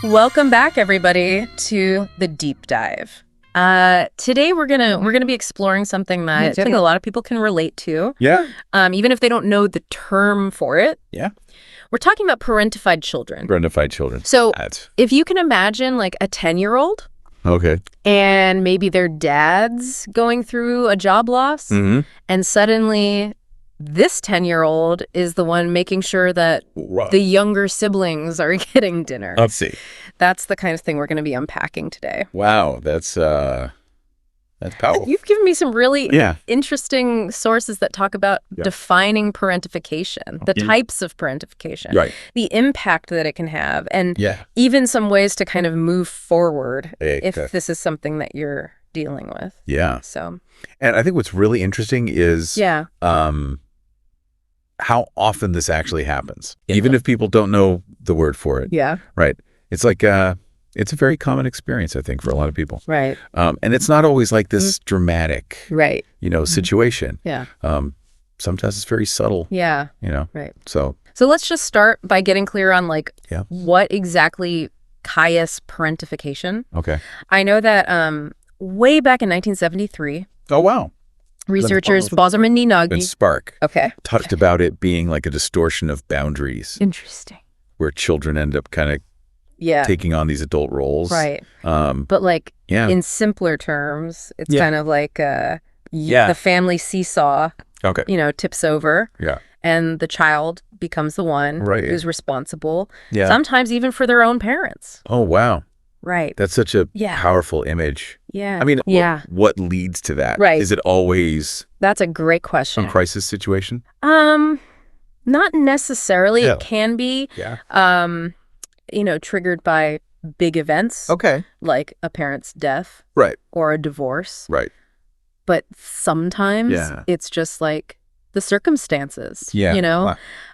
Welcome back, everybody, to the deep dive. Today we're gonna be exploring something that I think a lot of people can relate to. Yeah. Even if they don't know the term for it. Yeah. We're talking about parentified children. Parentified children. So if you can imagine like a 10-year-old. Okay. And maybe their dad's going through a job loss. Mm-hmm. And suddenly this 10-year-old is the one making sure that the younger siblings are getting dinner. Let's see. That's the kind of thing we're going to be unpacking today. Wow, that's powerful. You've given me some really interesting sources that talk about defining parentification, the types of parentification, the impact that it can have, and even some ways to kind of move forward if this is something that you're dealing with. Yeah. So, and I think what's really interesting is how often this actually happens, even if people don't know the word for it. Yeah. Right. It's like it's a very common experience, I think, for a lot of people. Right. And it's not always like this dramatic, situation. Yeah. Sometimes it's very subtle. Yeah. Right. So let's just start by getting clear on what exactly Caius parentification. Okay. I know that way back in 1973. Oh, wow. Researchers Bosserman and Spark talked about it being like a distortion of boundaries. Interesting. Where children end up kind of taking on these adult roles. Right. But in simpler terms, it's kind of like the family seesaw, tips over. Yeah. And the child becomes the one who's responsible. Yeah. Sometimes even for their own parents. Oh, wow. Right. That's such a powerful image. Yeah. I mean, what leads to that? Right. Is it always That's a great question. a crisis situation? Not necessarily. Yeah. It can be, triggered by big events. Okay. Like a parent's death. Right. Or a divorce. Right. But sometimes it's just like the circumstances. Yeah.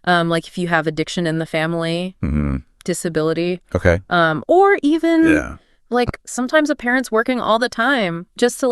Wow. Like if you have addiction in the family. Mm-hmm. Disability. Okay. Or even like sometimes a parent's working all the time just to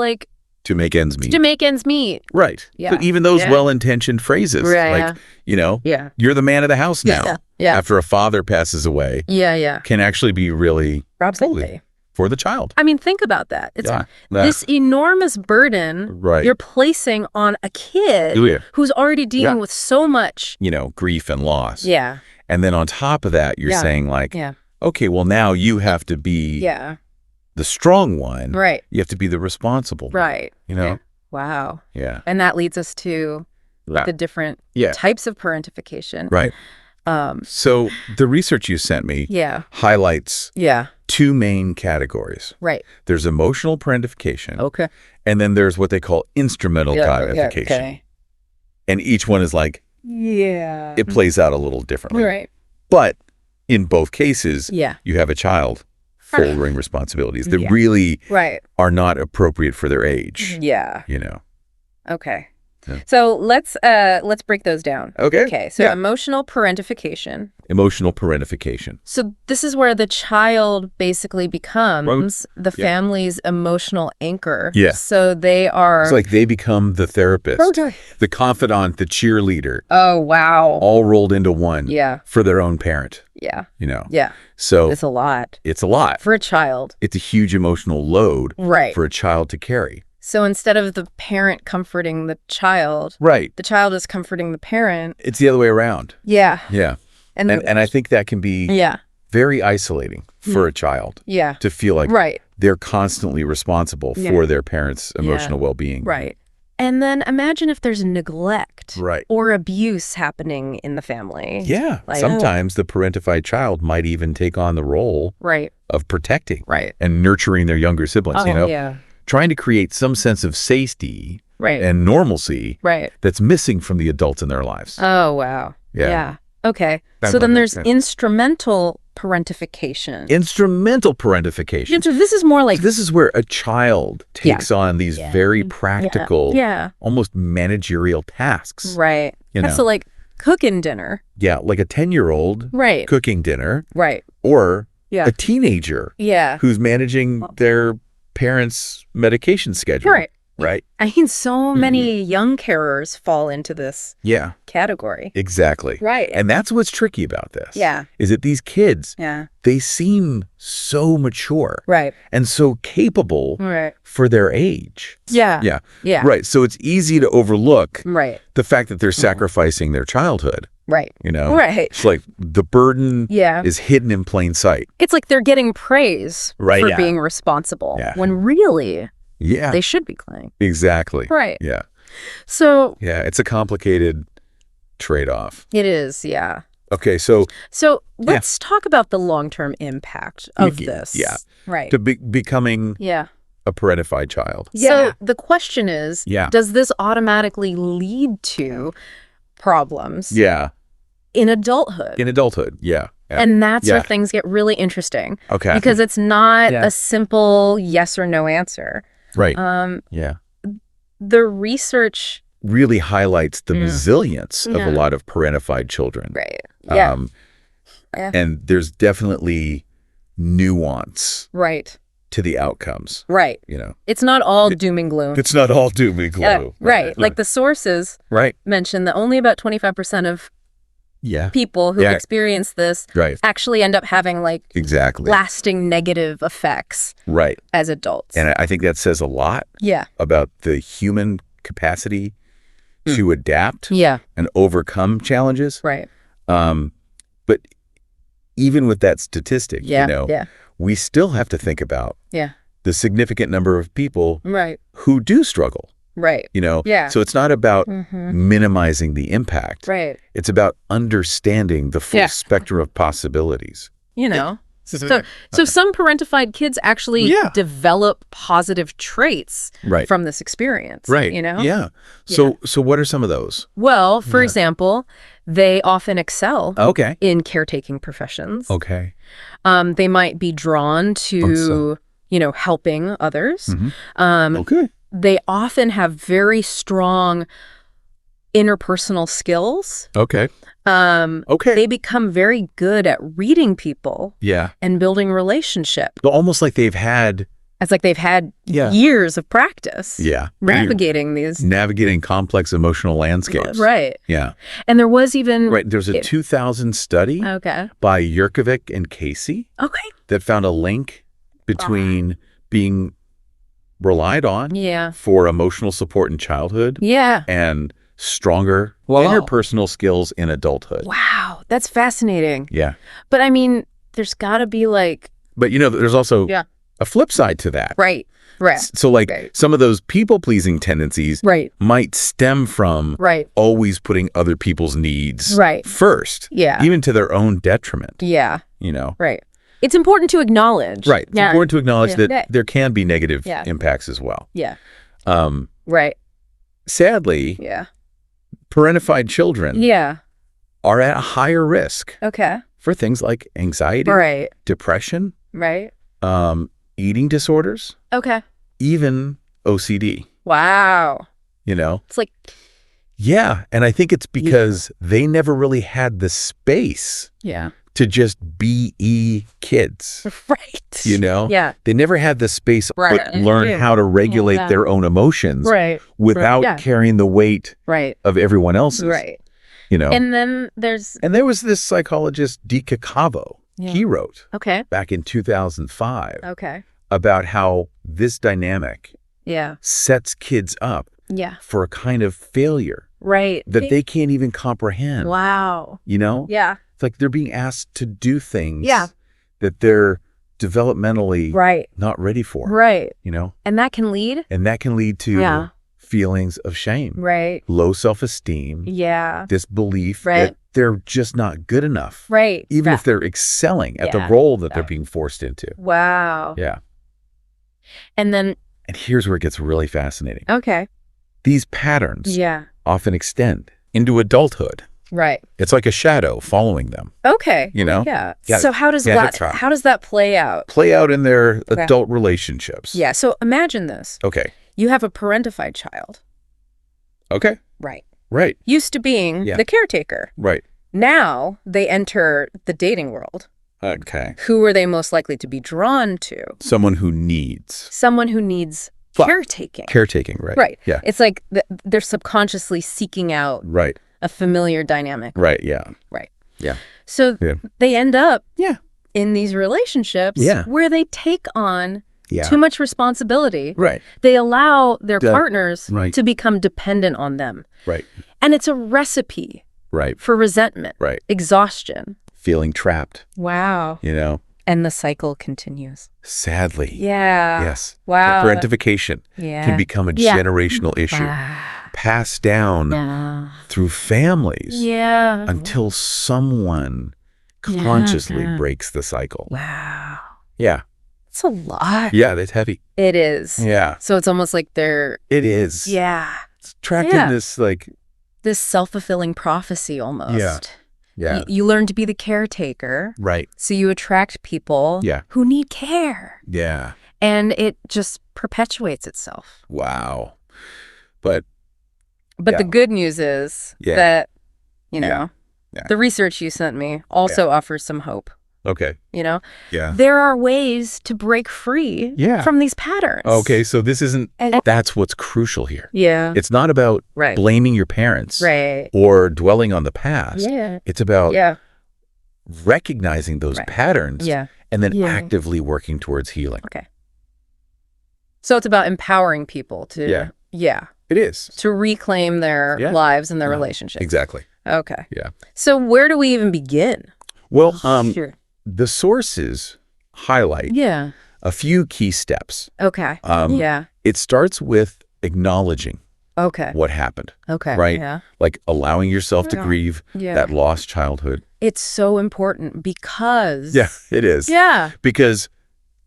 make ends meet. To make ends meet. Right. Yeah. So even those well-intentioned phrases, right, you're the man of the house now. Yeah. After a father passes away. Yeah. Can actually be really absolutely for the child. I mean, think about that. It's this enormous burden you're placing on a kid who's already dealing with so much, grief and loss. Yeah. And then on top of that, you're saying okay, well, now you have to be the strong one. Right. You have to be the responsible one. Right. Wow. Yeah. And that leads us to the different types of parentification. Right. So the research you sent me highlights two main categories. Right. There's emotional parentification. Okay. And then there's what they call instrumental parentification. Okay. And each one is it plays out a little differently. Right. But in both cases, you have a child shouldering responsibilities that really are not appropriate for their age. Yeah. Okay. Yeah. So let's break those down. Okay. So emotional parentification. Emotional parentification. So this is where the child basically becomes the family's emotional anchor. Yeah. So they are. It's like they become the therapist, the confidant, the cheerleader. Oh, wow. All rolled into one. Yeah. For their own parent. Yeah. Yeah. So it's a lot. It's a lot. For a child. It's a huge emotional load. Right. For a child to carry. So instead of the parent comforting the child, the child is comforting the parent. It's the other way around. Yeah. Yeah. And I think that can be very isolating for a child. Yeah. To feel like they're constantly responsible for their parents' emotional well-being. Right. And then imagine if there's neglect or abuse happening in the family. Yeah. Sometimes the parentified child might even take on the role of protecting and nurturing their younger siblings, Yeah. Trying to create some sense of safety and normalcy that's missing from the adults in their lives. Oh, wow. Yeah. Okay. So then there's instrumental parentification. Instrumental parentification. So this is more like... This is where a child takes on these very practical, almost managerial tasks. Right. So like cooking dinner. Yeah, like a 10-year-old cooking dinner. Right. Or a teenager who's managing their parents' medication schedule. right? I mean, so many young carers fall into this category. Exactly. Right. And that's what's tricky about this. Yeah. Is that these kids, they seem so mature. Right. And so capable for their age. Yeah. Yeah. Yeah. Right. So it's easy to overlook the fact that they're sacrificing their childhood. Right. You know? Right. It's like the burden is hidden in plain sight. It's like they're getting praise for being responsible when really they should be playing. Exactly. Right. Yeah. So. Yeah, it's a complicated trade-off. It is, yeah. Okay, so let's talk about the long-term impact of this. Yeah. Right. To becoming a parentified child. Yeah. So the question is, does this automatically lead to problems? Yeah. In adulthood. In adulthood, yeah. And that's where things get really interesting. Okay. Because it's not a simple yes or no answer. Right. The research really highlights the resilience of a lot of parentified children. Right. Yeah. And there's definitely nuance. Right. To the outcomes. Right. You know. It's not all doom and gloom. It's not all doom and gloom. Right. Like the sources mention that only about 25% of people who experience this actually end up having like lasting negative effects as adults. And I think that says a lot about the human capacity to adapt and overcome challenges. Right. But even with that statistic, you know, we still have to think about the significant number of people who do struggle. Right. You know? Yeah. So it's not about minimizing the impact. Right. It's about understanding the full spectrum of possibilities. You know? So some parentified kids actually develop positive traits from this experience. Right. You know? Yeah. So what are some of those? Well, for example, they often excel in caretaking professions. Okay. They might be drawn to, helping others. They often have very strong interpersonal skills. Okay. They become very good at reading people. Yeah. And building relationship. Almost like they've had... It's like they've had years of practice. Yeah. Navigating complex emotional landscapes. Right. Yeah. And there was even... Right. There's a 2000 study by Yurkovic and Casey that found a link between being relied on for emotional support in childhood and stronger interpersonal skills in adulthood. Wow. That's fascinating. Yeah. But I mean, there's got to be like... But there's also a flip side to that. Right. Right. So some of those people-pleasing tendencies might stem from always putting other people's needs first. Yeah. Even to their own detriment. Yeah. You know? Right. It's important to acknowledge. Right. It's important to acknowledge that there can be negative impacts as well. Yeah. Right. Sadly, parentified children are at a higher risk for things like anxiety, depression, eating disorders, even OCD. Wow. You know? It's like... Yeah. And I think it's because they never really had the space to just be kids. Right. You know? Yeah. They never had the space to learn how to regulate their own emotions without carrying the weight of everyone else's. Right. You know? And then there was this psychologist, D. Cacavo. He wrote back in 2005 about how this dynamic sets kids up for a kind of failure that they can't even comprehend. Wow. You know? Yeah. It's like they're being asked to do things that they're developmentally not ready for. Right. You know? And that can lead? And that can lead to feelings of shame. Right. Low self-esteem. Yeah. This belief that they're just not good enough. Right. Even if they're excelling at the role that they're being forced into. Wow. Yeah. And here's where it gets really fascinating. Okay. These patterns often extend into adulthood. Right. It's like a shadow following them. Okay. You know? Yeah. So how does that play out? Play out in their adult relationships. Yeah. So imagine this. Okay. You have a parentified child. Okay. Right. Right. Used to being the caretaker. Right. Now they enter the dating world. Okay. Who are they most likely to be drawn to? Someone who needs caretaking. Caretaking, right. Right. Yeah. It's like they're subconsciously seeking out a familiar dynamic. Right, yeah. Right. Yeah. So they end up in these relationships where they take on too much responsibility. Right. They allow their partners to become dependent on them. Right. And it's a recipe for resentment, exhaustion. Feeling trapped. Wow. You know? And the cycle continues. Sadly. Yeah. Yes. Wow. Parentification can become a generational issue. Passed down through families until someone consciously breaks the cycle. Wow. Yeah. It's a lot. Yeah, that's heavy. It is. Yeah. So it's almost like they're... It is. Yeah. It's trapped in this, like... This self-fulfilling prophecy almost. Yeah. Yeah. You learn to be the caretaker. Right. So you attract people who need care. Yeah. And it just perpetuates itself. Wow. But the good news is that, you know, the research you sent me also offers some hope. Okay. You know? Yeah. There are ways to break free from these patterns. Okay, so this isn't... That's what's crucial here. Yeah. It's not about blaming your parents or dwelling on the past. Yeah. It's about recognizing those patterns and then actively working towards healing. Okay. So it's about empowering people to... Yeah. It is. To reclaim their lives and their relationships. Exactly. Okay. Yeah. So where do we even begin? Well, the sources highlight a few key steps. Okay. It starts with acknowledging what happened. Okay. Right? Yeah. Like allowing yourself to grieve that lost childhood. It's so important because... Yeah, it is. Yeah. Because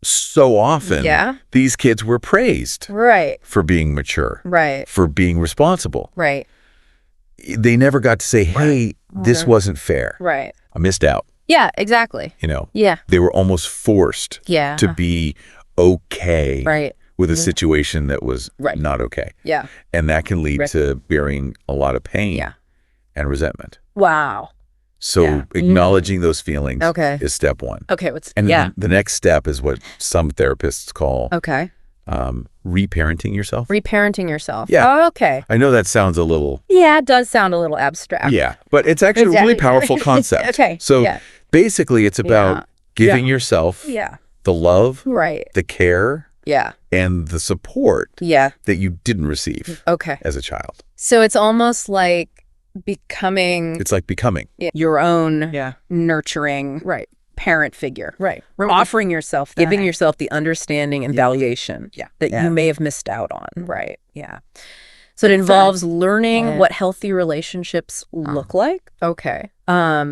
so often these kids were praised for being mature. Right. For being responsible. Right. They never got to say, hey, this wasn't fair. Right. I missed out. Yeah, exactly. You know? Yeah. They were almost forced to be okay with a situation that was not okay. Yeah. And that can lead to bearing a lot of pain and resentment. Wow. So acknowledging those feelings is step one. Okay. And the next step is what some therapists call reparenting yourself. Reparenting yourself. Yeah. Oh, okay. I know that sounds a little... Yeah, it does sound a little abstract. Yeah, but it's actually a really powerful concept. Okay. So basically it's about giving yourself the love, the care, and the support that you didn't receive as a child. So it's almost like becoming... It's like becoming. Your own nurturing parent figure. Right. Offering yourself that. Giving yourself the understanding and valuation that you may have missed out on. Right. Yeah. So it involves learning what healthy relationships look like. Okay.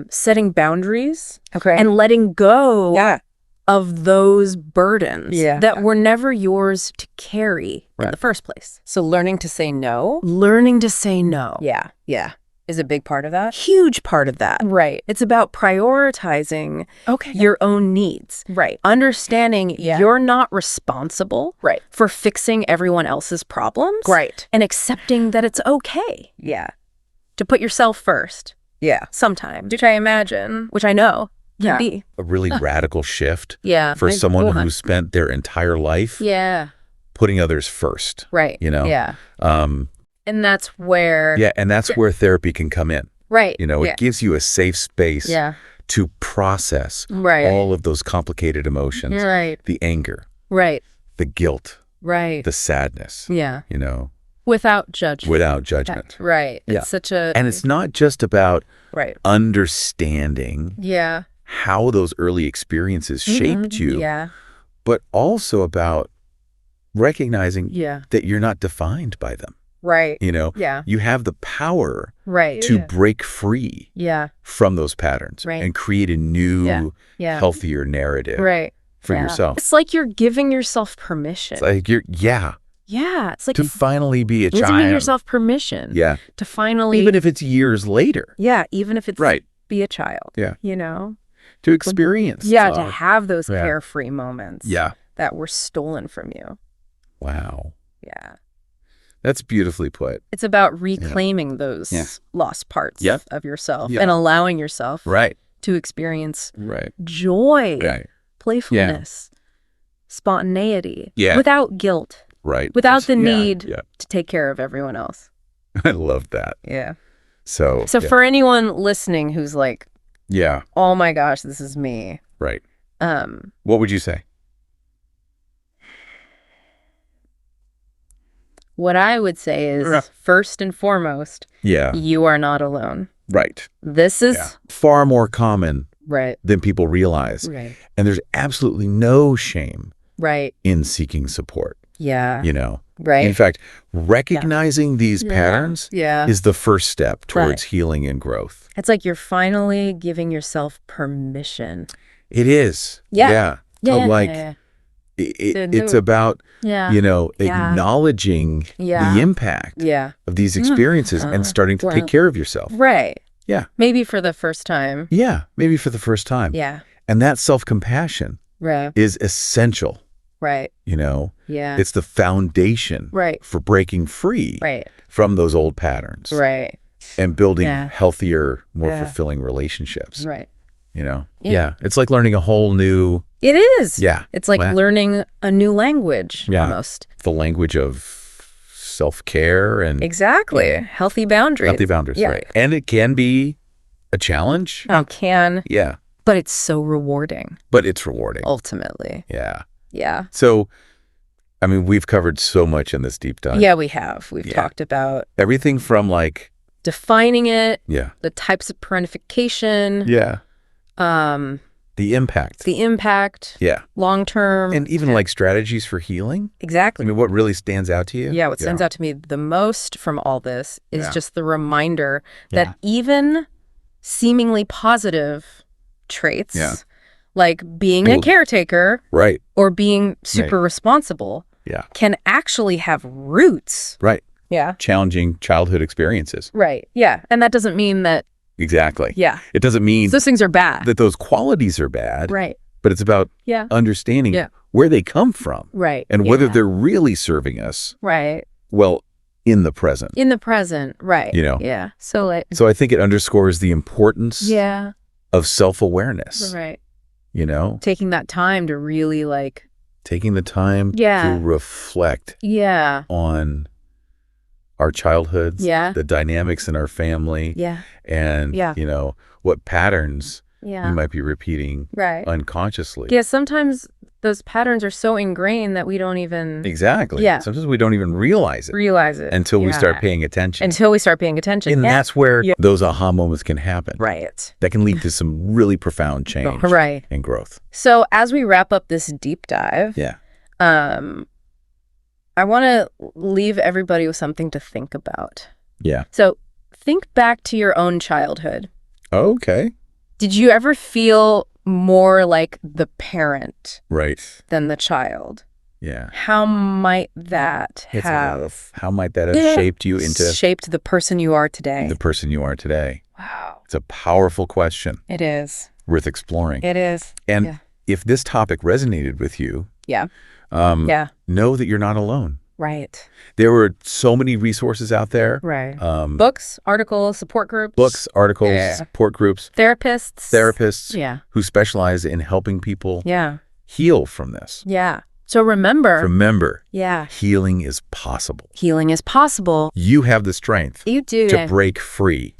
Setting boundaries. Okay. And letting go of those burdens that were never yours to carry in the first place. So learning to say no. Learning to say no. Yeah. Yeah. Is a big part of that? Huge part of that. Right. It's about prioritizing your own needs. Right. Understanding you're not responsible for fixing everyone else's problems. Right. And accepting that it's okay. Yeah. To put yourself first. Yeah. Sometimes. Which I imagine, which I know can be. A really radical shift Yeah. for someone who spent their entire life putting others first. Right. You know? Yeah. And that's where... Yeah, and that's where therapy can come in. Right. You know, it gives you a safe space to process all of those complicated emotions. Right. The anger. Right. The guilt. Right. The sadness. Yeah. You know? Without judgment. Without judgment. Right. It's such a... And it's not just about understanding how those early experiences shaped you, but also about recognizing that you're not defined by them. Right. You know, you have the power to break free from those patterns and create a new, healthier narrative for yourself. It's like you're giving yourself permission. It's like you're, Yeah. It's like to finally be a child. Giving yourself permission. Yeah. To finally. Even if it's years later. Yeah. Even if it's be a child. Yeah. You know? To experience. To have those carefree moments. Yeah. That were stolen from you. Wow. Yeah. That's beautifully put. It's about reclaiming those lost parts of yourself and allowing yourself to experience joy, playfulness, spontaneity without guilt. Right. Without the need to take care of everyone else. I love that. Yeah. So for anyone listening who's like, oh my gosh, this is me. Right. What would you say? What I would say is, first and foremost, you are not alone. Right. This is far more common right. than people realize. Right. And there's absolutely no shame right. in seeking support. Yeah. You know? Right. In fact, recognizing these patterns is the first step towards healing and growth. It's like you're finally giving yourself permission. It is. Yeah. It's about, you know, acknowledging the impact of these experiences and starting to take care of yourself. Right. Yeah. Maybe for the first time. Yeah. Maybe for the first time. Yeah. And that self-compassion is essential. Right. You know? Yeah. It's the foundation for breaking free from those old patterns. Right. And building healthier, more fulfilling relationships. Right. You know? Yeah. It's like learning a whole new... It is. Yeah. It's like learning a new language almost. The language of self-care and... Exactly. Healthy boundaries. Healthy boundaries, right. And it can be a challenge. It can. Yeah. But it's so rewarding. But it's rewarding. Ultimately. Yeah. Yeah. So, I mean, we've covered so much in this deep dive. Yeah, we have. We've talked about... everything from like... defining it. Yeah. The types of parentification. Yeah. The impact. Yeah. Long term. And even like strategies for healing. Exactly. I mean, what really stands out to you? Yeah, what stands out to me the most from all this is just the reminder that even seemingly positive traits, like being a caretaker or being super responsible, can actually have roots. Right. Yeah. Challenging childhood experiences. Right. Yeah. And that doesn't mean that... Exactly. Yeah. It doesn't mean... those things are bad. That those qualities are bad. Right. But it's about understanding where they come from. Right. And whether they're really serving us. Right. Well, in the present. In the present. Right. You know? Yeah. So I think it underscores the importance of self-awareness. Right. You know? Taking that time to really like... taking the time to reflect on our childhoods, the dynamics in our family, and, you know, what patterns you might be repeating unconsciously. Yeah, sometimes those patterns are so ingrained that we don't even... Exactly. Yeah. Sometimes we don't even realize it. Until we start paying attention. And that's where those aha moments can happen. Right. That can lead to some really profound change and growth. So as we wrap up this deep dive, I want to leave everybody with something to think about. Yeah. So think back to your own childhood. Okay. Did you ever feel more like the parent than the child? Yeah. How might that have shaped you into... shaped the person you are today? The person you are today. Wow. It's a powerful question. It is. Worth exploring. It is. And if this topic resonated with you... know that you're not alone. Right. There were so many resources out there. Right. Books, articles, support groups. Support groups. Therapists. Who specialize in helping people heal from this. Yeah. So remember. Healing is possible. Healing is possible. You have the strength. You do. To break free.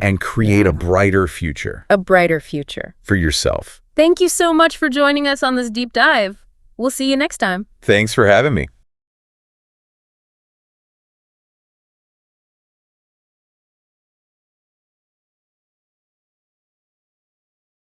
And create a brighter future. For yourself. Thank you so much for joining us on this deep dive. We'll see you next time. Thanks for having me.